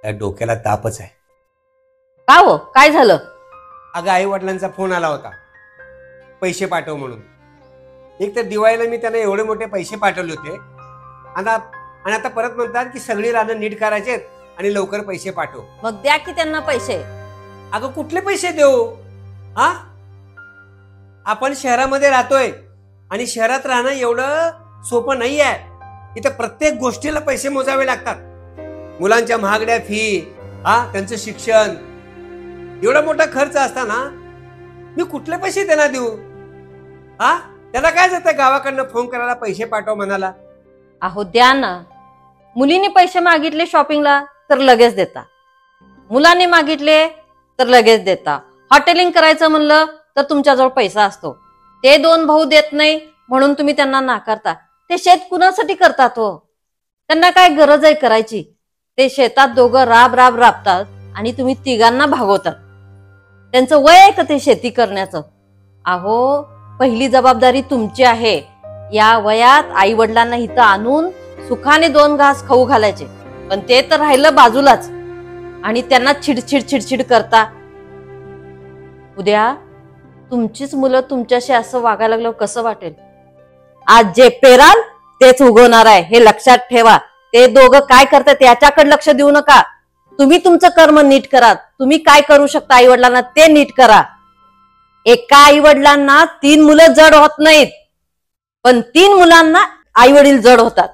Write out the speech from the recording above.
त्या डोक्याला तापच आहे। का हो, काय झालं? अगं आई वडिलांचा फोन आला होता पैसे पाठव म्हणून। एक तर दिवाळीला मी त्यांना एवढे मोठे पैसे पाठवले होते आणि आता परत म्हणतात की सगळी रानं नीट करायचे आणि लवकर पैसे पाठव। मग द्या की त्यांना पैसे। अगं कुठले पैसे देऊ? हा, आपण शहरामध्ये राहतोय आणि शहरात राहणं एवढं सोपं नाही आहे। इथे प्रत्येक गोष्टीला पैसे मोजावे लागतात। मुलांच्या महागड्या फी, त्यांचं शिक्षण, एवढा मोठा खर्च असताना मी कुठले पैसे त्यांना देऊ? त्याला काय जातं गावाकडनं फोन करायला पैसे पाठव म्हणाला? अहो द्या ना। मुलीने पैसे मागितले शॉपिंगला तर लगेच देता, मुलाने मागितले तर लगेच देता। हॉटेलिंग करायचं म्हणलं तर तुमच्याजवळ पैसा असतो, ते दोन भाऊ देत नाही म्हणून तुम्ही त्यांना नाकारता। ते शेत कुणासाठी करतात हो? त्यांना काय गरज आहे करायची? ते शेतात दोघं राब राब राबतात आणि तुम्ही तिघांना भागवतात। त्यांचं वय आहे का ते शेती करण्याचं? अहो पहिली जबाबदारी तुमची आहे। या वयात आई वडिलांना इथं आणून सुखाने दोन घास खाऊ घालायचे, पण ते तर राहिलं बाजूलाच आणि त्यांना चिडचिड चिडचिड करता। उद्या तुमचीच मुलं तुमच्याशी असं वागायला लागलं कसं वाटेल? आज जे पेराल तेच उगवणार आहे, हे लक्षात ठेवा। ते दोघं काय करतात याच्याकडे लक्ष देऊ नका। तुम्ही तुमचं कर्म नीट करा। तुम्ही काय करू शकता आई वडिलांना ते नीट करा। एका आई वडिलांना 3 मुलं जड होत नाहीत, पण 3 मुलांना आई वडील जड होतात।